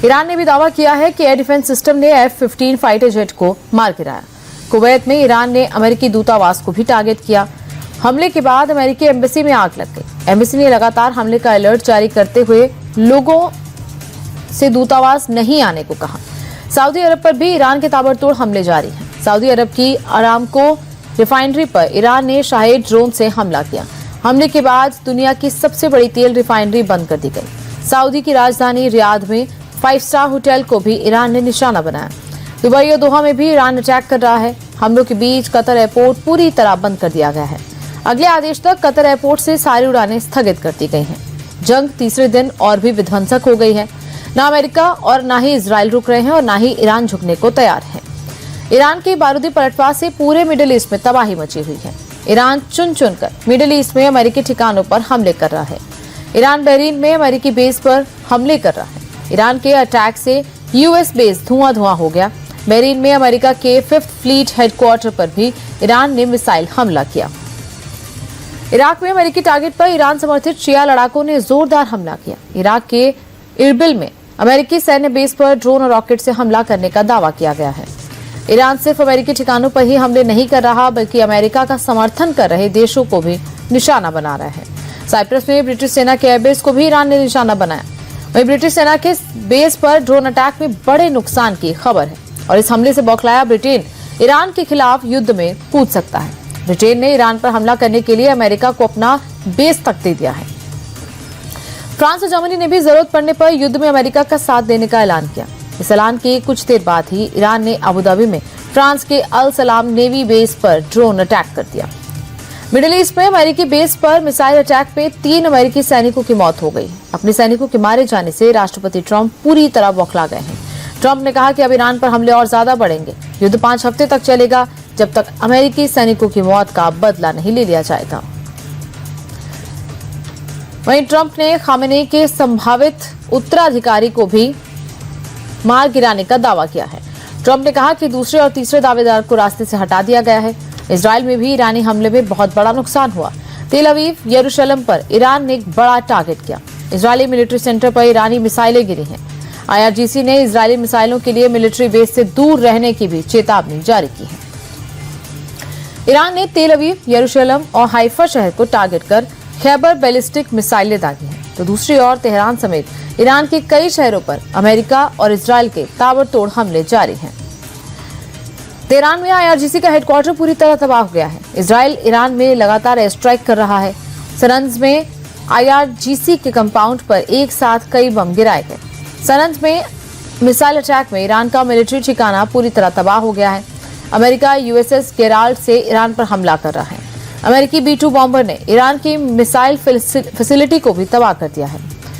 Iran ने भी दावा किया है कि एयर डिफेंस सिस्टम ने F-15 फाइटर जेट को मार गिराया। कुवैत में ईरान ने अमेरिकी दूतावास को भी टारगेट किया। हमले के बाद अमेरिकी एम्बेसी में आग लग गई। एम्बेसी ने लगातार हमले का अलर्ट जारी करते हुए लोगों से दूतावास नहीं आने को कहा। सऊदी अरब पर भी ईरान के ताबड़तोड़ हमले जारी हैं। सऊदी अरब की अरामको रिफाइनरी पर ईरान ने शाहेद ड्रोन से हमला किया। हमले के बाद दुनिया की सबसे बड़ी तेल रिफाइनरी बंद कर दी गई। सऊदी की राजधानी रियाद में 5 स्टार होटल को भी ईरान ने निशाना बनाया। दुबई और दोहा में भी ईरान अटैक कर रहा है। हमलों के बीच कतर एयरपोर्ट पूरी तरह बंद कर दिया गया है। अगले आदेश तक कतर एयरपोर्ट से सारी उड़ानें स्थगित कर दी गई हैं। जंग तीसरे दिन और भी विध्वंसक हो गई है। न अमेरिका और न ही इजराइल रुक रहे हैं और न ही ईरान झुकने को तैयार है। ईरान के बारूदी पलटवार से पूरे मिडिल ईस्ट में तबाही मची हुई है। ईरान चुन चुनकर मिडिल ईस्ट में अमेरिकी ठिकानों पर हमले कर रहा है। ईरान बहरीन में अमेरिकी बेस पर हमले कर रहा है। ईरान के अटैक से यूएस बेस धुआं हो गया। बहरीन में अमेरिका के 5th फ्लीट हेडक्वार्टर पर भी ईरान ने मिसाइल हमला किया। इराक में अमेरिकी टारगेट पर ईरान समर्थित शिया लड़ाकों ने जोरदार हमला किया। इराक के इरबिल में अमेरिकी सैन्य बेस पर ड्रोन और रॉकेट से हमला करने का दावा किया गया है। ईरान सिर्फ अमेरिकी ठिकानों पर ही हमले नहीं कर रहा, बल्कि अमेरिका का समर्थन कर रहे देशों को भी निशाना बना रहा है। साइप्रस में ब्रिटिश सेना के एयरबेस को भी ईरान ने निशाना बनाया। वहीं ब्रिटिश सेना के बेस पर ड्रोन अटैक में बड़े नुकसान की खबर है और इस हमले से बौखलाया ब्रिटेन ईरान के खिलाफ युद्ध में कूद सकता है। ब्रिटेन ने ईरान पर हमला करने के लिए अमेरिका को अपना बेस तक दे दिया है। फ्रांस और जर्मनी ने भी जरूरत पड़ने पर युद्ध में अमेरिका का साथ देने का ऐलान किया। इस ऐलान के कुछ देर बाद ही ईरान ने अबुधाबी में फ्रांस के अल सलाम नेवी बेस पर ड्रोन अटैक कर दिया। मिडिल ईस्ट में अमेरिकी बेस पर मिसाइल अटैक में 3 अमेरिकी सैनिकों की मौत हो गई। अपने सैनिकों के मारे जाने से राष्ट्रपति ट्रंप पूरी तरह बौखला गए हैं। ट्रंप ने कहा कि अब ईरान पर हमले और ज्यादा बढ़ेंगे। युद्ध 5 हफ्ते तक चलेगा, जब तक अमेरिकी सैनिकों की मौत का बदला नहीं ले लिया जाएगा। वहीं ट्रंप ने खामेनेई के संभावित उत्तराधिकारी को भी मार गिराने का दावा किया है। ट्रंप ने कहा कि दूसरे और तीसरे दावेदार को रास्ते से हटा दिया गया है। इजराइल में भी ईरानी हमले में बहुत बड़ा नुकसान हुआ। तेल अवीव यरूशलेम पर ईरान ने एक बड़ा टारगेट किया। इजरायली मिलिट्री सेंटर पर ईरानी मिसाइलें गिरी हैं। IRGC ने इजरायली मिसाइलों के लिए मिलिट्री बेस से दूर रहने की भी चेतावनी जारी की है। ईरान ने तेल अवीव, यरूशलेम और हाइफा शहर को टारगेट कर खैबर बैलिस्टिक मिसाइलें दागी हैं, तो दूसरी ओर तेहरान समेत ईरान के कई शहरों पर अमेरिका और इजराइल के ताबड़तोड़ हमले जारी हैं। तेहरान में IRGC का हेडक्वार्टर पूरी तरह तबाह हो गया है। इजराइल ईरान में लगातार एयर स्ट्राइक कर रहा है। सनंज में IRGC के कंपाउंड पर एक साथ कई बम गिराए गए। सनंज में मिसाइल अटैक में ईरान का मिलिट्री ठिकाना पूरी तरह तबाह हो गया है। अमेरिका USS गेराल्ड से ईरान पर हमला कर रहा है। अमेरिकी B-2 बॉम्बर ने ईरान की मिसाइल फैसिलिटी को भी तबाह कर दिया है।